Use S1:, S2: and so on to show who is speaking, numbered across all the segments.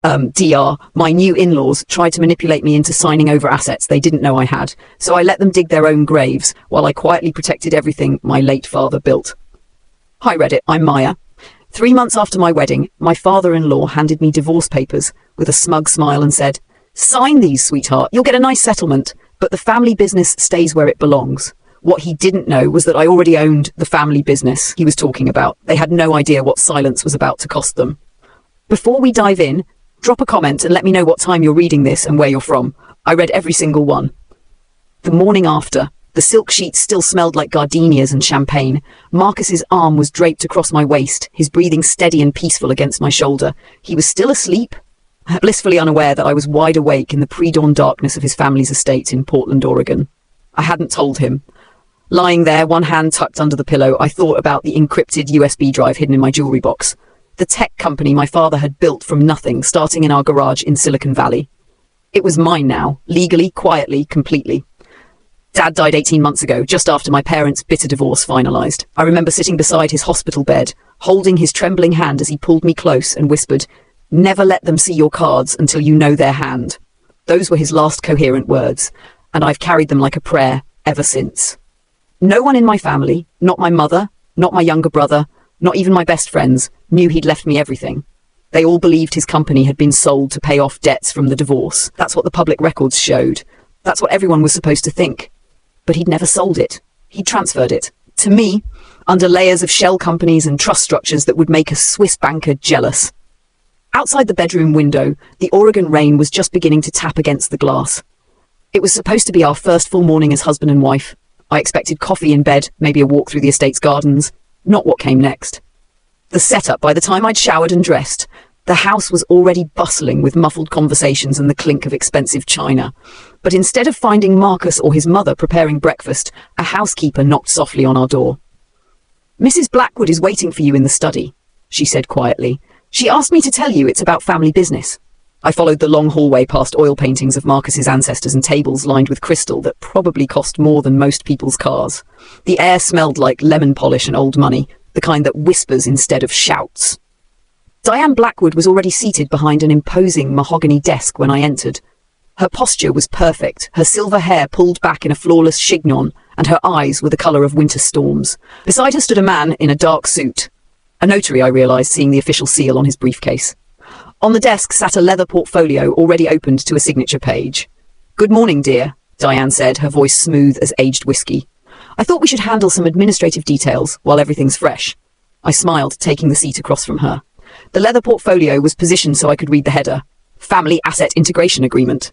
S1: My new in-laws tried to manipulate me into signing over assets they didn't know I had, so I let them dig their own graves while I quietly protected everything my late father built. Hi Reddit, I'm Maya. 3 months after my wedding, my father-in-law handed me divorce papers with a smug smile and said, "Sign these, sweetheart, you'll get a nice settlement, but the family business stays where it belongs." What he didn't know was that I already owned the family business he was talking about. They had no idea what silence was about to cost them. Before we dive in, drop a comment and let me know what time you're reading this and where you're from. I read every single one. The morning after, the silk sheets still smelled like gardenias and champagne. Marcus's arm was draped across my waist, his breathing steady and peaceful against my shoulder. He was still asleep, blissfully unaware that I was wide awake in the pre-dawn darkness of his family's estate in Portland, Oregon. I hadn't told him. Lying there, one hand tucked under the pillow, I thought about the encrypted USB drive hidden in my jewelry box. The tech company my father had built from nothing, starting in our garage in Silicon Valley. It was mine now, legally, quietly, completely. Dad died 18 months ago, just after my parents' bitter divorce finalized. I remember sitting beside his hospital bed, holding his trembling hand as he pulled me close and whispered, "Never let them see your cards until you know their hand." Those were his last coherent words, and I've carried them like a prayer ever since. No one in my family, not my mother, not my younger brother, not even my best friends, knew he'd left me everything. They all believed his company had been sold to pay off debts from the divorce. That's what the public records showed. That's what everyone was supposed to think. But he'd never sold it. He'd transferred it. To me, under layers of shell companies and trust structures that would make a Swiss banker jealous. Outside the bedroom window, the Oregon rain was just beginning to tap against the glass. It was supposed to be our first full morning as husband and wife. I expected coffee in bed, maybe a walk through the estate's gardens. Not what came next. The setup, by the time I'd showered and dressed, the house was already bustling with muffled conversations and the clink of expensive china. But instead of finding Marcus or his mother preparing breakfast, a housekeeper knocked softly on our door. "Mrs. Blackwood is waiting for you in the study," she said quietly. "She asked me to tell you it's about family business." I followed the long hallway past oil paintings of Marcus's ancestors and tables lined with crystal that probably cost more than most people's cars. The air smelled like lemon polish and old money, the kind that whispers instead of shouts. Diane Blackwood was already seated behind an imposing mahogany desk when I entered. Her posture was perfect, her silver hair pulled back in a flawless chignon, and her eyes were the color of winter storms. Beside her stood a man in a dark suit. A notary, I realized, seeing the official seal on his briefcase. On the desk sat a leather portfolio already opened to a signature page. "Good morning, dear," Diane said, her voice smooth as aged whiskey. "I thought we should handle some administrative details while everything's fresh." I smiled, taking the seat across from her. The leather portfolio was positioned so I could read the header. Family Asset Integration Agreement.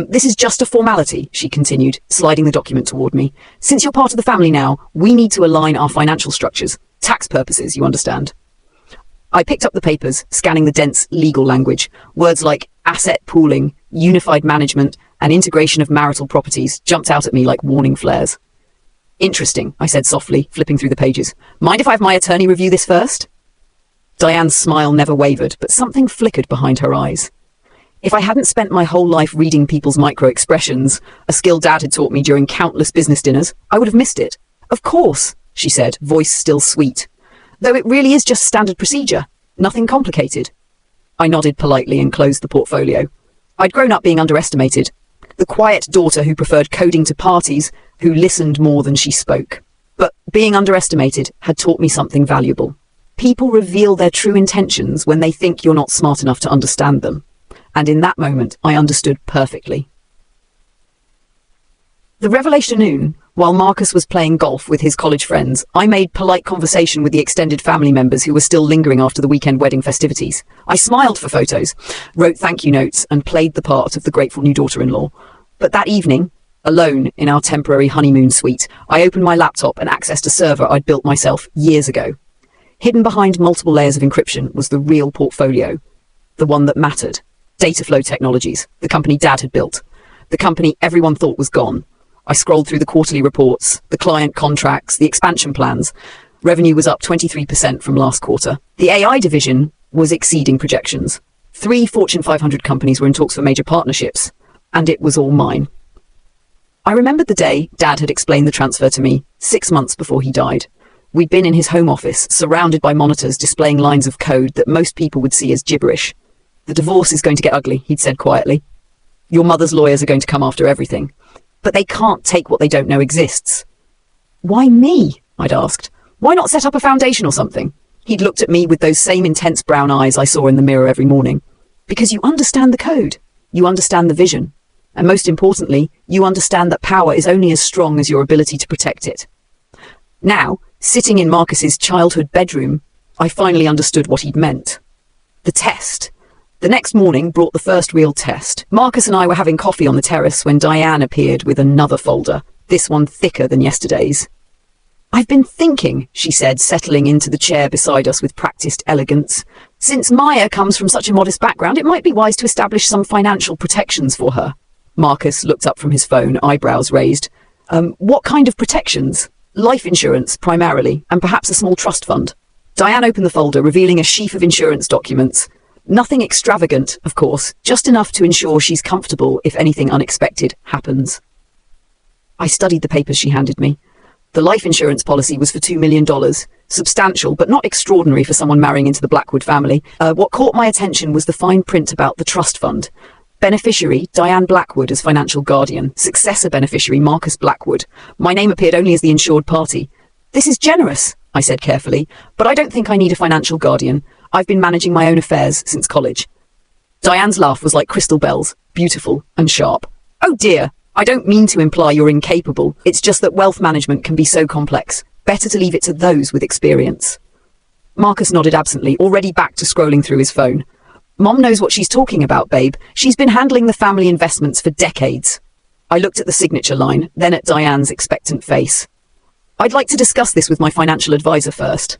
S1: This is just a formality," she continued, sliding the document toward me. "Since you're part of the family now, we need to align our financial structures. Tax purposes, you understand." I picked up the papers, scanning the dense legal language. Words like asset pooling, unified management, and integration of marital properties jumped out at me like warning flares. "Interesting," I said softly, flipping through the pages. "Mind if I have my attorney review this first?" Diane's smile never wavered, but something flickered behind her eyes. If I hadn't spent my whole life reading people's micro-expressions, a skill Dad had taught me during countless business dinners, I would have missed it. "Of course," she said, voice still sweet. "Though it really is just standard procedure. Nothing complicated." I nodded politely and closed the portfolio. I'd grown up being underestimated. The quiet daughter who preferred coding to parties, who listened more than she spoke. But being underestimated had taught me something valuable. People reveal their true intentions when they think you're not smart enough to understand them. And in that moment, I understood perfectly. The revelation noon, while Marcus was playing golf with his college friends, I made polite conversation with the extended family members who were still lingering after the weekend wedding festivities. I smiled for photos, wrote thank you notes, and played the part of the grateful new daughter-in-law. But that evening, alone in our temporary honeymoon suite, I opened my laptop and accessed a server I'd built myself years ago. Hidden behind multiple layers of encryption was the real portfolio, the one that mattered. Dataflow Technologies, the company Dad had built, the company everyone thought was gone. I scrolled through the quarterly reports, the client contracts, the expansion plans. Revenue was up 23% from last quarter. The AI division was exceeding projections. 3 Fortune 500 companies were in talks for major partnerships, and it was all mine. I remembered the day Dad had explained the transfer to me, 6 months before he died. We'd been in his home office, surrounded by monitors displaying lines of code that most people would see as gibberish. The divorce is going to get ugly, he'd said quietly. Your mother's lawyers are going to come after everything. But they can't take what they don't know exists. Why me? I'd asked. Why not set up a foundation or something? He'd looked at me with those same intense brown eyes I saw in the mirror every morning. Because you understand the code. You understand the vision. And most importantly, you understand that power is only as strong as your ability to protect it. Now, sitting in Marcus's childhood bedroom, I finally understood what he'd meant. The test. The next morning brought the first real test. Marcus and I were having coffee on the terrace when Diane appeared with another folder, this one thicker than yesterday's. I've been thinking, she said, settling into the chair beside us with practiced elegance. Since Maya comes from such a modest background, it might be wise to establish some financial protections for her. Marcus looked up from his phone, eyebrows raised. What kind of protections? Life insurance, primarily, and perhaps a small trust fund. Diane opened the folder, revealing a sheaf of insurance documents. Nothing extravagant, of course, just enough to ensure she's comfortable if anything unexpected happens. I studied the papers she handed me. The life insurance policy was for $2 million, substantial but not extraordinary for someone marrying into the Blackwood family. What caught my attention was the fine print about the trust fund. Beneficiary, Diane Blackwood as financial guardian. Successor beneficiary, Marcus Blackwood. My name appeared only as the insured party. This is generous, I said carefully, but I don't think I need a financial guardian. I've been managing my own affairs since college. Diane's laugh was like crystal bells, beautiful and sharp. Oh dear, I don't mean to imply you're incapable. It's just that wealth management can be so complex. Better to leave it to those with experience. Marcus nodded absently, already back to scrolling through his phone. Mom knows what she's talking about, babe. She's been handling the family investments for decades. I looked at the signature line, then at Diane's expectant face. I'd like to discuss this with my financial advisor first.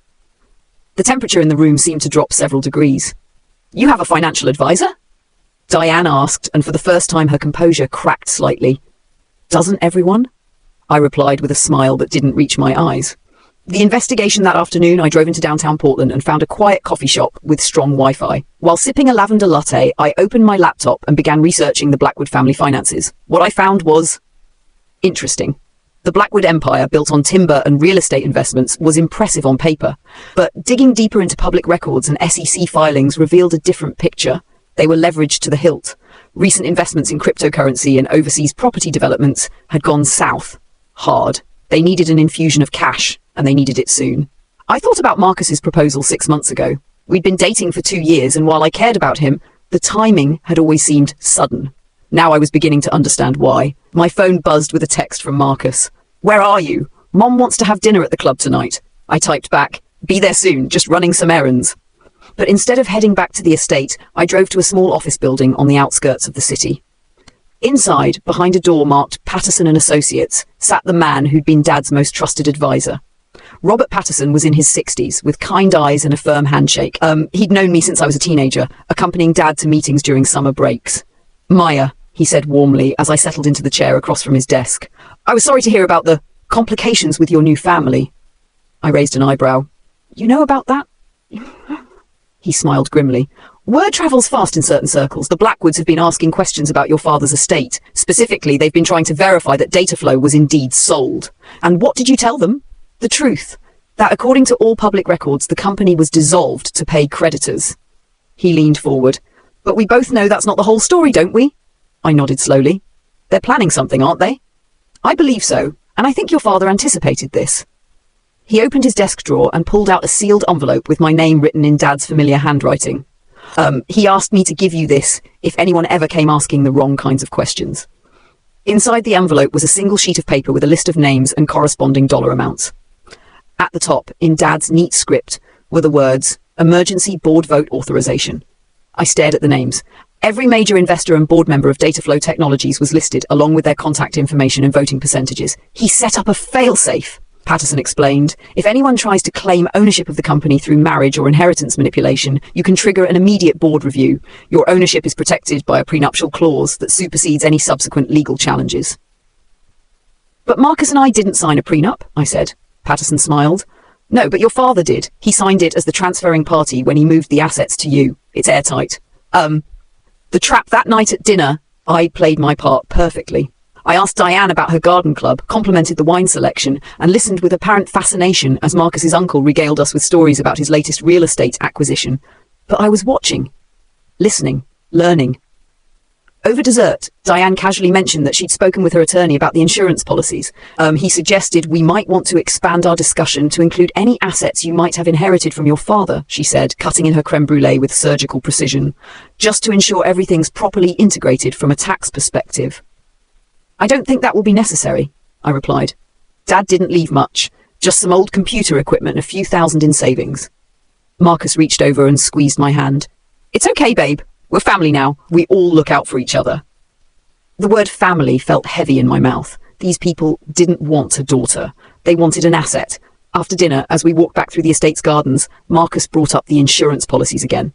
S1: The temperature in the room seemed to drop several degrees. You have a financial advisor? Diane asked, and for the first time her composure cracked slightly. Doesn't everyone? I replied with a smile that didn't reach my eyes. The investigation that afternoon, I drove into downtown Portland and found a quiet coffee shop with strong Wi-Fi. While sipping a lavender latte, I opened my laptop and began researching the Blackwood family finances. What I found was interesting. The Blackwood empire, built on timber and real estate investments, was impressive on paper. But digging deeper into public records and SEC filings revealed a different picture. They were leveraged to the hilt. Recent investments in cryptocurrency and overseas property developments had gone south. Hard. They needed an infusion of cash, and they needed it soon. I thought about Marcus's proposal 6 months ago. We'd been dating for 2 years, and while I cared about him, the timing had always seemed sudden. Now I was beginning to understand why. My phone buzzed with a text from Marcus. Where are you? Mom wants to have dinner at the club tonight. I typed back, be there soon, just running some errands. But instead of heading back to the estate, I drove to a small office building on the outskirts of the city. Inside, behind a door marked Patterson and Associates, sat the man who'd been Dad's most trusted advisor. Robert Patterson was in his 60s, with kind eyes and a firm handshake. He'd known me since I was a teenager, accompanying Dad to meetings during summer breaks. Maya, he said warmly as I settled into the chair across from his desk. I was sorry to hear about the complications with your new family. I raised an eyebrow. You know about that? He smiled grimly. Word travels fast in certain circles. The Blackwoods have been asking questions about your father's estate. Specifically, they've been trying to verify that Dataflow was indeed sold. And what did you tell them? The truth. That according to all public records, the company was dissolved to pay creditors. He leaned forward. But we both know that's not the whole story, don't we? I nodded slowly. They're planning something, aren't they? I believe so, and I think your father anticipated this. He opened his desk drawer and pulled out a sealed envelope with my name written in Dad's familiar handwriting. He asked me to give you this if anyone ever came asking the wrong kinds of questions. Inside the envelope was a single sheet of paper with a list of names and corresponding dollar amounts. At the top, in Dad's neat script, were the words, Emergency Board Vote Authorization. I stared at the names. Every major investor and board member of Dataflow Technologies was listed, along with their contact information and voting percentages. He set up a failsafe, Patterson explained. If anyone tries to claim ownership of the company through marriage or inheritance manipulation, you can trigger an immediate board review. Your ownership is protected by a prenuptial clause that supersedes any subsequent legal challenges. But Marcus and I didn't sign a prenup, I said. Patterson smiled. No, but your father did. He signed it as the transferring party when he moved the assets to you. It's airtight. The trap that night at dinner, I played my part perfectly. I asked Diane about her garden club, complimented the wine selection, and listened with apparent fascination as Marcus's uncle regaled us with stories about his latest real estate acquisition. But I was watching. listening, learning. Over dessert, Diane casually mentioned that she'd spoken with her attorney about the insurance policies. He suggested we might want to expand our discussion to include any assets you might have inherited from your father, she said, cutting in her creme brulee with surgical precision, just to ensure everything's properly integrated from a tax perspective. I don't think that will be necessary, I replied. Dad didn't leave much, just some old computer equipment and a few thousand in savings. Marcus reached over and squeezed my hand. It's okay, babe. We're family now. We all look out for each other. The word family felt heavy in my mouth. These people didn't want a daughter. They wanted an asset. After dinner, as we walked back through the estate's gardens, Marcus brought up the insurance policies again.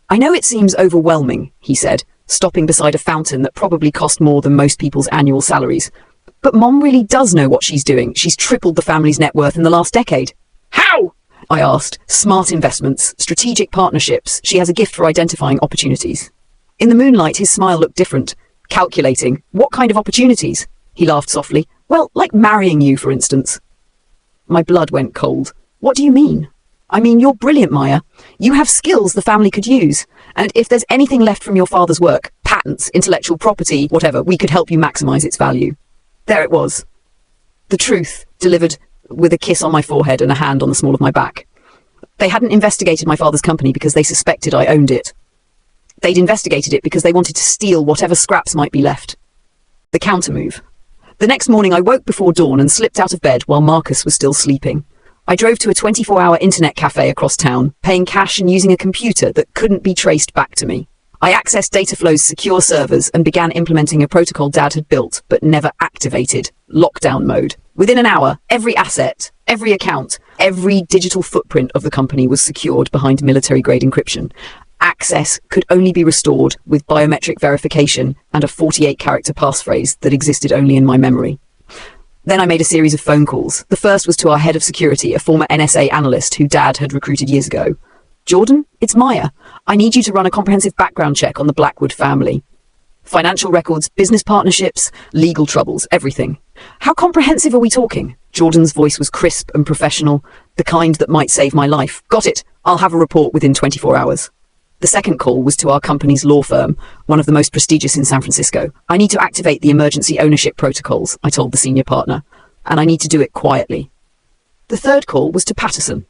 S1: I know it seems overwhelming, he said, stopping beside a fountain that probably cost more than most people's annual salaries. But Mom really does know what she's doing. She's tripled the family's net worth in the last decade. How? I asked. Smart investments, strategic partnerships. She has a gift for identifying opportunities. In the moonlight, his smile looked different. Calculating. What kind of opportunities? He laughed softly. Well, like marrying you, for instance. My blood went cold. What do you mean? I mean, you're brilliant, Maya. You have skills the family could use. And if there's anything left from your father's work, patents, intellectual property, whatever, we could help you maximize its value. There it was. The truth, delivered with a kiss on my forehead and a hand on the small of my back. They hadn't investigated my father's company because they suspected I owned it. They'd investigated it because they wanted to steal whatever scraps might be left. The countermove. The next morning I woke before dawn and slipped out of bed while Marcus was still sleeping. I drove to a 24-hour internet cafe across town, paying cash and using a computer that couldn't be traced back to me. I accessed Dataflow's secure servers and began implementing a protocol Dad had built but never activated, lockdown mode. Within an hour, every asset, every account, every digital footprint of the company was secured behind military-grade encryption. Access could only be restored with biometric verification and a 48-character passphrase that existed only in my memory. Then I made a series of phone calls. The first was to our head of security, a former NSA analyst who Dad had recruited years ago. Jordan, it's Maya. I need you to run a comprehensive background check on the Blackwood family. Financial records, business partnerships, legal troubles, everything. How comprehensive are we talking? Jordan's voice was crisp and professional, the kind that might save my life. Got it. I'll have a report within 24 hours. The second call was to our company's law firm, one of the most prestigious in San Francisco. I need to activate the emergency ownership protocols, I told the senior partner, and I need to do it quietly. The third call was to Patterson.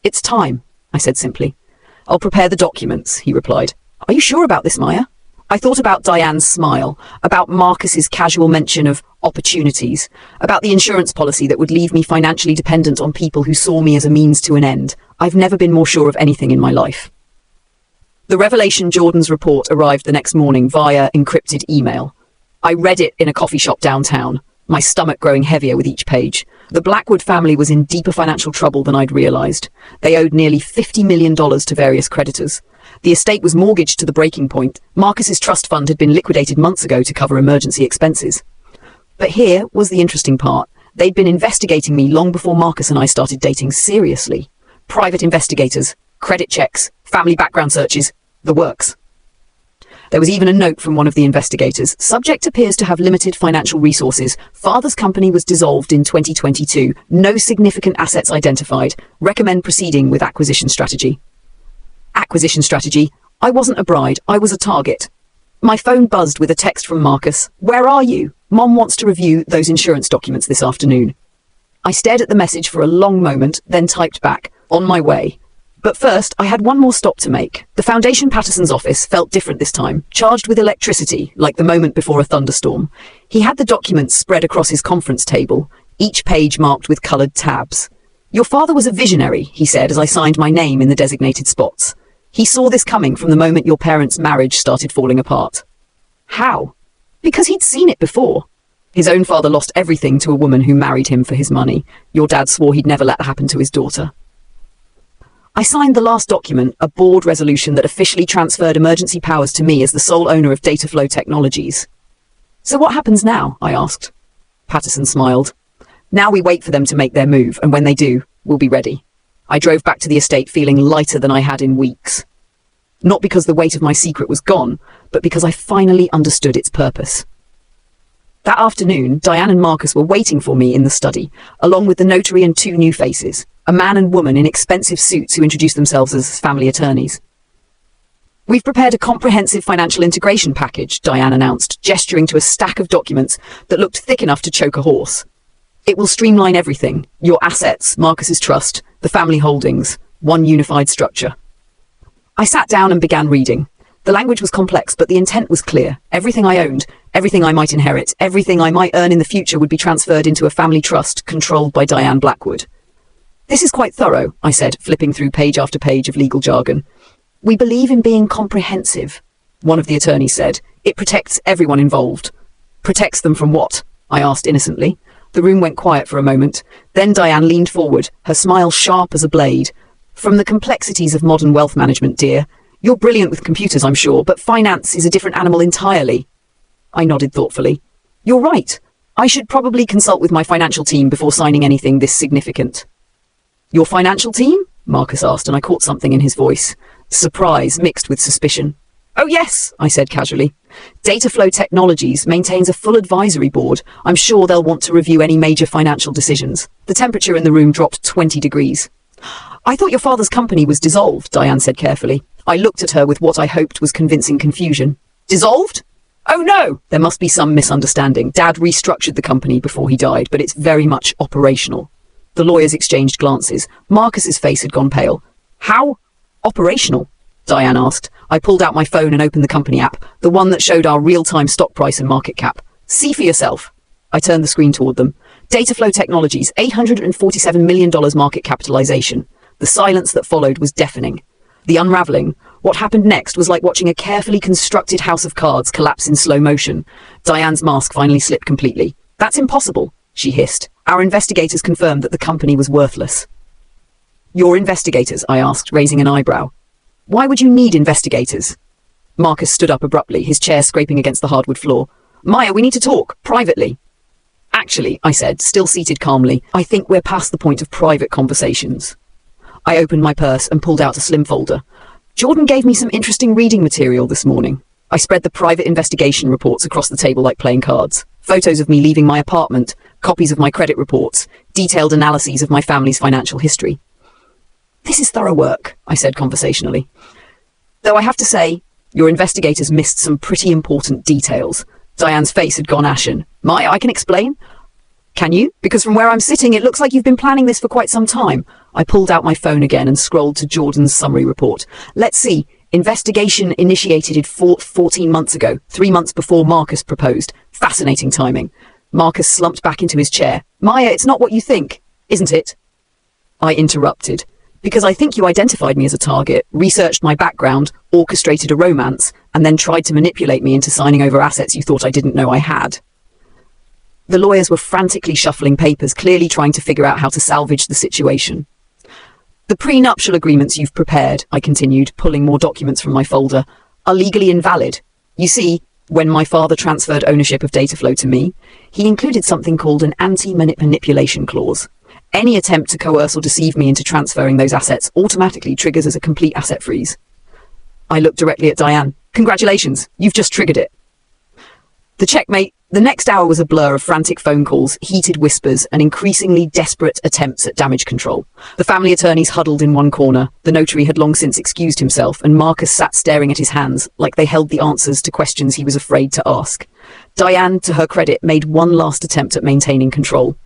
S1: It's time, I said simply. I'll prepare the documents, he replied. Are you sure about this, Maya? I thought about Diane's smile, about Marcus's casual mention of opportunities, about the insurance policy that would leave me financially dependent on people who saw me as a means to an end. I've never been more sure of anything in my life. The revelation Jordan's report arrived the next morning via encrypted email. I read it in a coffee shop downtown, my stomach growing heavier with each page. The Blackwood family was in deeper financial trouble than I'd realized. They owed nearly $50 million to various creditors. The estate was mortgaged to the breaking point. Marcus's trust fund had been liquidated months ago to cover emergency expenses. But here was the interesting part. They'd been investigating me long before Marcus and I started dating seriously. Private investigators, credit checks, family background searches, the works. There was even a note from one of the investigators. Subject appears to have limited financial resources. Father's company was dissolved in 2022. No significant assets identified. Recommend proceeding with acquisition strategy. Acquisition strategy? I wasn't a bride. I was a target. My phone buzzed with a text from Marcus. Where are you? Mom wants to review those insurance documents this afternoon. I stared at the message for a long moment, then typed back, on my way. But first, I had one more stop to make. The Foundation Patterson's office felt different this time, charged with electricity, like the moment before a thunderstorm. He had the documents spread across his conference table, each page marked with coloured tabs. Your father was a visionary, he said as I signed my name in the designated spots. He saw this coming from the moment your parents' marriage started falling apart. How? Because he'd seen it before. His own father lost everything to a woman who married him for his money. Your dad swore he'd never let that happen to his daughter. I signed the last document, a board resolution that officially transferred emergency powers to me as the sole owner of Dataflow Technologies. So what happens now? I asked. Patterson smiled. Now we wait for them to make their move, and when they do, we'll be ready. I drove back to the estate feeling lighter than I had in weeks. Not because the weight of my secret was gone, but because I finally understood its purpose. That afternoon, Diane and Marcus were waiting for me in the study, along with the notary and two new faces, a man and woman in expensive suits who introduced themselves as family attorneys. We've prepared a comprehensive financial integration package, Diane announced, gesturing to a stack of documents that looked thick enough to choke a horse. It will streamline everything. Your assets, Marcus's trust, the family holdings, one unified structure. I sat down and began reading. The language was complex, but the intent was clear. Everything I owned, everything I might inherit, everything I might earn in the future would be transferred into a family trust controlled by Diane Blackwood. This is quite thorough, I said, flipping through page after page of legal jargon. We believe in being comprehensive, one of the attorneys said. It protects everyone involved. Protects them from what? I asked innocently. The room went quiet for a moment. Then Diane leaned forward, her smile sharp as a blade. From the complexities of modern wealth management, dear. You're brilliant with computers, I'm sure, but finance is a different animal entirely. I nodded thoughtfully. You're right. I should probably consult with my financial team before signing anything this significant. Your financial team? Marcus asked, and I caught something in his voice. Surprise mixed with suspicion. Oh yes, I said casually. Dataflow Technologies maintains a full advisory board. I'm sure they'll want to review any major financial decisions. The temperature in the room dropped 20 degrees. I thought your father's company was dissolved, Diane said carefully. I looked at her with what I hoped was convincing confusion. Dissolved? Oh no! There must be some misunderstanding. Dad restructured the company before he died, but it's very much operational. The lawyers exchanged glances. Marcus's face had gone pale. How operational? Diane asked. I pulled out my phone and opened the company app, the one that showed our real-time stock price and market cap. See for yourself. I turned the screen toward them. Dataflow Technologies, $847 million market capitalization. The silence that followed was deafening. The unraveling, what happened next, was like watching a carefully constructed house of cards collapse in slow motion. Diane's mask finally slipped completely. That's impossible, she hissed. Our investigators confirmed that the company was worthless. Your investigators? I asked, raising an eyebrow. Why would you need investigators? Marcus stood up abruptly, his chair scraping against the hardwood floor. Maya, we need to talk, privately. Actually, I said, still seated calmly, I think we're past the point of private conversations. I opened my purse and pulled out a slim folder. Jordan gave me some interesting reading material this morning. I spread the private investigation reports across the table like playing cards. Photos of me leaving my apartment, copies of my credit reports, detailed analyses of my family's financial history. This is thorough work, I said conversationally. Though I have to say, your investigators missed some pretty important details. Diane's face had gone ashen. Maya, I can explain? Can you? Because from where I'm sitting, it looks like you've been planning this for quite some time. I pulled out my phone again and scrolled to Jordan's summary report. Let's see. Investigation initiated 14 months ago, 3 months before Marcus proposed. Fascinating timing. Marcus slumped back into his chair. Maya, it's not what you think, isn't it? I interrupted. Because I think you identified me as a target, researched my background, orchestrated a romance, and then tried to manipulate me into signing over assets you thought I didn't know I had. The lawyers were frantically shuffling papers, clearly trying to figure out how to salvage the situation. The prenuptial agreements you've prepared, I continued, pulling more documents from my folder, are legally invalid. You see, when my father transferred ownership of Dataflow to me, he included something called an anti-manipulation clause. Any attempt to coerce or deceive me into transferring those assets automatically triggers as a complete asset freeze. I looked directly at Diane. Congratulations, you've just triggered it. The next hour was a blur of frantic phone calls, heated whispers, and increasingly desperate attempts at damage control. The family attorneys huddled in one corner. The notary had long since excused himself, and Marcus sat staring at his hands like they held the answers to questions he was afraid to ask. Diane, to her credit, made one last attempt at maintaining control.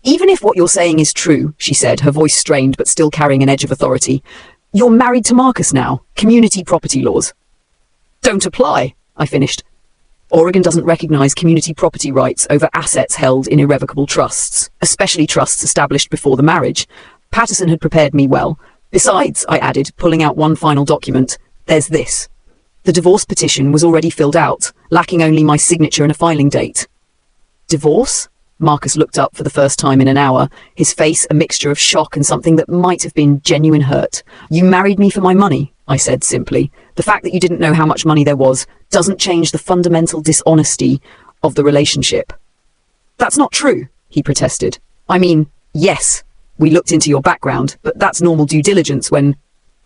S1: Even if what you're saying is true, she said, her voice strained but still carrying an edge of authority, you're married to Marcus now. Community property laws don't apply, I finished. Oregon doesn't recognize community property rights over assets held in irrevocable trusts, especially trusts established before the marriage. Patterson had prepared me well. Besides, I added, pulling out one final document, there's this. The divorce petition was already filled out, lacking only my signature and a filing date. Divorce? Marcus looked up for the first time in an hour, his face a mixture of shock and something that might have been genuine hurt. You married me for my money, I said simply. The fact that you didn't know how much money there was doesn't change the fundamental dishonesty of the relationship. That's not true, he protested. I mean, yes, we looked into your background, but that's normal due diligence when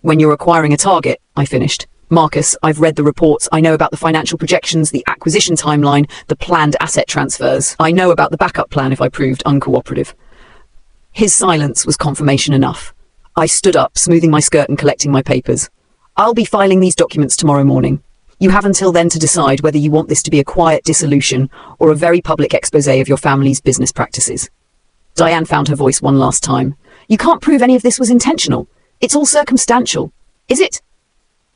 S1: you're acquiring a target, I finished. Marcus, I've read the reports. I know about the financial projections, the acquisition timeline, the planned asset transfers. I know about the backup plan if I proved uncooperative. His silence was confirmation enough. I stood up, smoothing my skirt and collecting my papers. I'll be filing these documents tomorrow morning. You have until then to decide whether you want this to be a quiet dissolution or a very public exposé of your family's business practices. Diane found her voice one last time. You can't prove any of this was intentional. It's all circumstantial. Is it?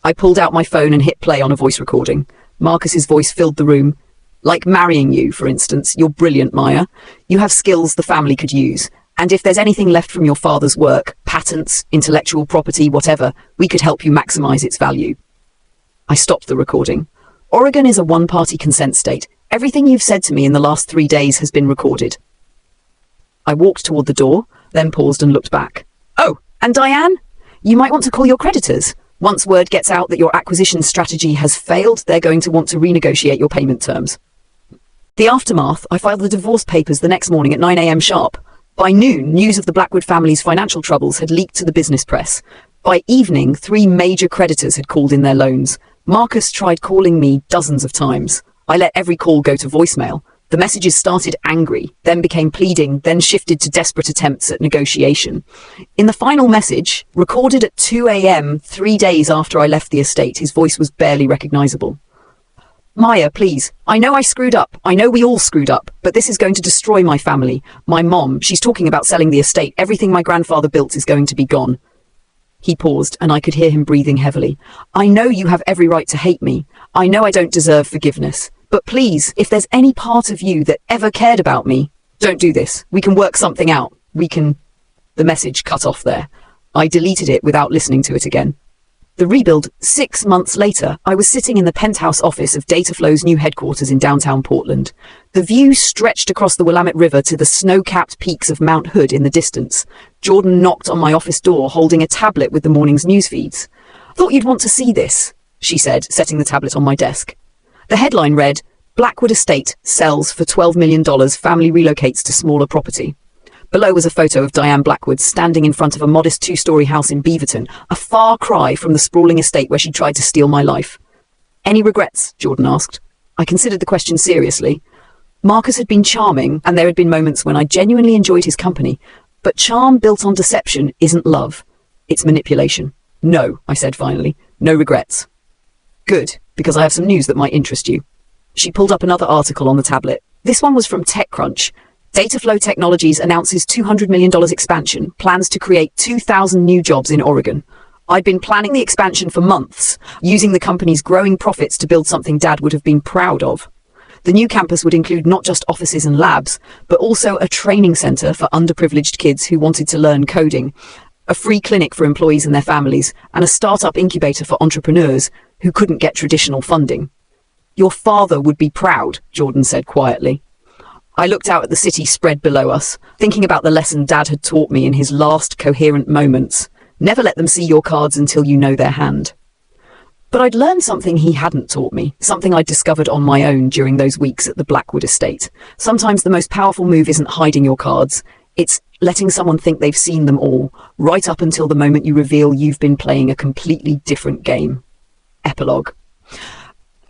S1: I pulled out my phone and hit play on a voice recording. Marcus's voice filled the room. Like marrying you, for instance. You're brilliant, Maya. You have skills the family could use. And if there's anything left from your father's work, patents, intellectual property, whatever, we could help you maximize its value. I stopped the recording. Oregon is a one-party consent state. Everything you've said to me in the last 3 days has been recorded. I walked toward the door, then paused and looked back. Oh, and Diane? You might want to call your creditors. Once word gets out that your acquisition strategy has failed, they're going to want to renegotiate your payment terms. The aftermath, I filed the divorce papers the next morning at 9 a.m. sharp. By noon, news of the Blackwood family's financial troubles had leaked to the business press. By evening, 3 major creditors had called in their loans. Marcus tried calling me dozens of times. I let every call go to voicemail. The messages started angry, then became pleading, then shifted to desperate attempts at negotiation. In the final message, recorded at 2 a.m., 3 days after I left the estate, his voice was barely recognizable. Maya, please. I know I screwed up. I know we all screwed up, but this is going to destroy my family. My mom, she's talking about selling the estate. Everything my grandfather built is going to be gone. He paused, and I could hear him breathing heavily. I know you have every right to hate me. I know I don't deserve forgiveness. But please, if there's any part of you that ever cared about me, don't do this. We can work something out. We can... The message cut off there. I deleted it without listening to it again. The rebuild, 6 months later, I was sitting in the penthouse office of Dataflow's new headquarters in downtown Portland. The view stretched across the Willamette River to the snow-capped peaks of Mount Hood in the distance. Jordan knocked on my office door, holding a tablet with the morning's news feeds. Thought you'd want to see this, she said, setting the tablet on my desk. The headline read, Blackwood Estate sells for $12 million, family relocates to smaller property. Below was a photo of Diane Blackwood standing in front of a modest 2-story house in Beaverton, a far cry from the sprawling estate where she tried to steal my life. Any regrets? Jordan asked. I considered the question seriously. Marcus had been charming, and there had been moments when I genuinely enjoyed his company. But charm built on deception isn't love. It's manipulation. No, I said finally. No regrets. Good, because I have some news that might interest you. She pulled up another article on the tablet. This one was from TechCrunch. Dataflow Technologies announces $200 million expansion, plans to create 2,000 new jobs in Oregon. I'd been planning the expansion for months, using the company's growing profits to build something Dad would have been proud of. The new campus would include not just offices and labs, but also a training center for underprivileged kids who wanted to learn coding, a free clinic for employees and their families, and a startup incubator for entrepreneurs who couldn't get traditional funding. Your father would be proud, Jordan said quietly. I looked out at the city spread below us, thinking about the lesson Dad had taught me in his last coherent moments. Never let them see your cards until you know their hand. But I'd learned something he hadn't taught me, something I'd discovered on my own during those weeks at the Blackwood estate. Sometimes the most powerful move isn't hiding your cards. It's letting someone think they've seen them all, right up until the moment you reveal you've been playing a completely different game. Epilogue.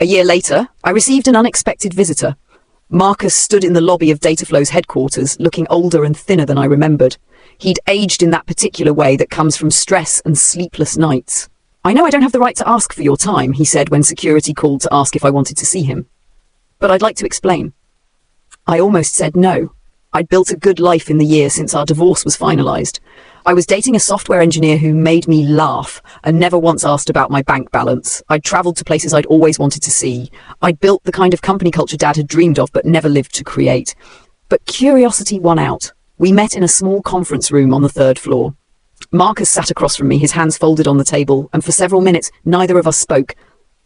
S1: A year later, I received an unexpected visitor. Marcus stood in the lobby of Dataflow's headquarters, looking older and thinner than I remembered. He'd aged in that particular way that comes from stress and sleepless nights. I know I don't have the right to ask for your time, he said when security called to ask if I wanted to see him. But I'd like to explain. I almost said no. I'd built a good life in the year since our divorce was finalized. I was dating a software engineer who made me laugh and never once asked about my bank balance. I'd traveled to places I'd always wanted to see. I'd built the kind of company culture Dad had dreamed of but never lived to create. But curiosity won out. We met in a small conference room on the 3rd floor. Marcus sat across from me, his hands folded on the table, and for several minutes neither of us spoke.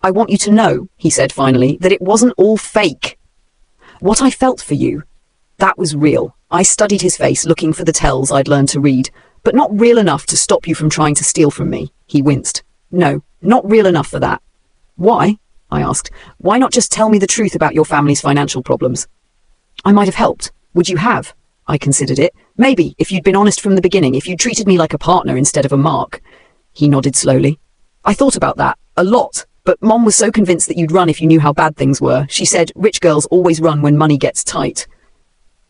S1: I want you to know, he said finally, that it wasn't all fake. What I felt for you, that was real. I studied his face, looking for the tells I'd learned to read. But not real enough to stop you from trying to steal from me, he winced. No, not real enough for that. Why? I asked. Why not just tell me the truth about your family's financial problems? I might have helped. Would you have? I considered it. Maybe, if you'd been honest from the beginning, if you'd treated me like a partner instead of a mark. He nodded slowly. I thought about that, a lot, but Mom was so convinced that you'd run if you knew how bad things were. She said, rich girls always run when money gets tight.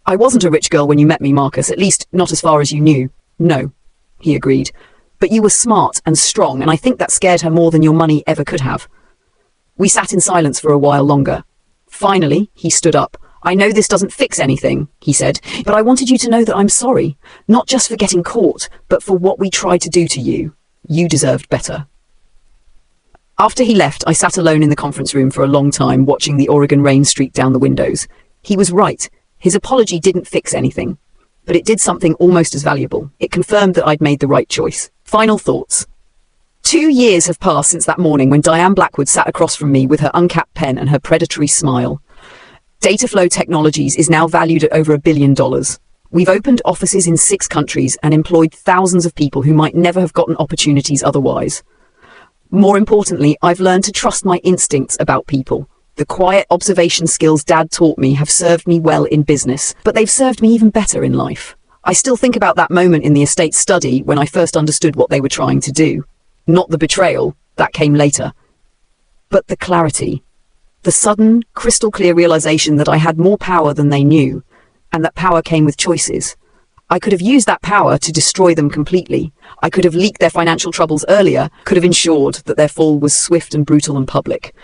S1: I wasn't a rich girl when you met me, Marcus, at least not as far as you knew. No, he agreed. But you were smart and strong, and I think that scared her more than your money ever could have. We sat in silence for a while longer. Finally, he stood up. I know this doesn't fix anything, he said, but I wanted you to know that I'm sorry, not just for getting caught, but for what we tried to do to you. You deserved better. After he left, I sat alone in the conference room for a long time, watching the Oregon rain streak down the windows. He was right. His apology didn't fix anything, but it did something almost as valuable. It confirmed that I'd made the right choice. Final thoughts. 2 years have passed since that morning when Diane Blackwood sat across from me with her uncapped pen and her predatory smile. Dataflow Technologies is now valued at over $1 billion. We've opened offices in 6 countries and employed thousands of people who might never have gotten opportunities otherwise. More importantly, I've learned to trust my instincts about people. The quiet observation skills Dad taught me have served me well in business, but they've served me even better in life. I still think about that moment in the estate study when I first understood what they were trying to do. Not the betrayal, that came later, but the clarity. The sudden, crystal-clear realization that I had more power than they knew, and that power came with choices. I could have used that power to destroy them completely. I could have leaked their financial troubles earlier, could have ensured that their fall was swift and brutal and public.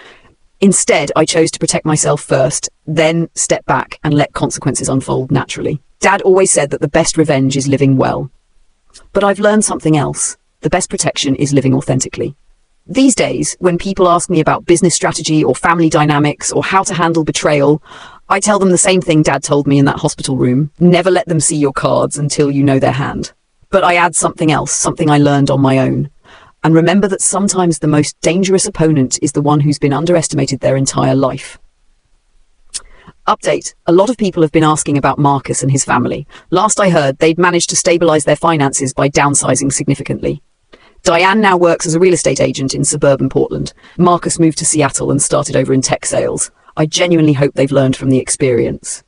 S1: Instead, I chose to protect myself first, then step back and let consequences unfold naturally. Dad always said that the best revenge is living well. But I've learned something else. The best protection is living authentically. These days, when people ask me about business strategy or family dynamics or how to handle betrayal, I tell them the same thing Dad told me in that hospital room. Never let them see your cards until you know their hand. But I add something else, something I learned on my own. And remember that sometimes the most dangerous opponent is the one who's been underestimated their entire life. Update. A lot of people have been asking about Marcus and his family. Last I heard, they'd managed to stabilize their finances by downsizing significantly. Diane now works as a real estate agent in suburban Portland. Marcus moved to Seattle and started over in tech sales. I genuinely hope they've learned from the experience.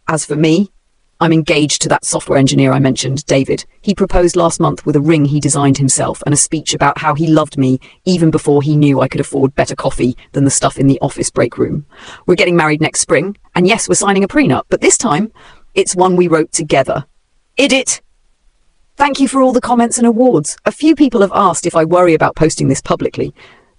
S1: As for me, I'm engaged to that software engineer I mentioned, David. He proposed last month with a ring he designed himself and a speech about how he loved me even before he knew I could afford better coffee than the stuff in the office break room. We're getting married next spring, and yes, we're signing a prenup, but this time, it's one we wrote together. Idit! Thank you for all the comments and awards. A few people have asked if I worry about posting this publicly.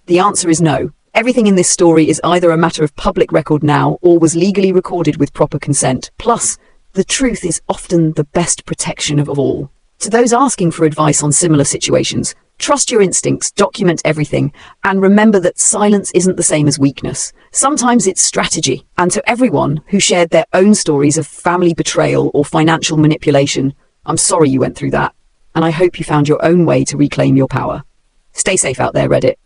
S1: The answer is no. Everything in this story is either a matter of public record now or was legally recorded with proper consent. Plus, the truth is often the best protection of all. To those asking for advice on similar situations, trust your instincts, document everything, and remember that silence isn't the same as weakness. Sometimes it's strategy. And to everyone who shared their own stories of family betrayal or financial manipulation, I'm sorry you went through that, and I hope you found your own way to reclaim your power. Stay safe out there, Reddit.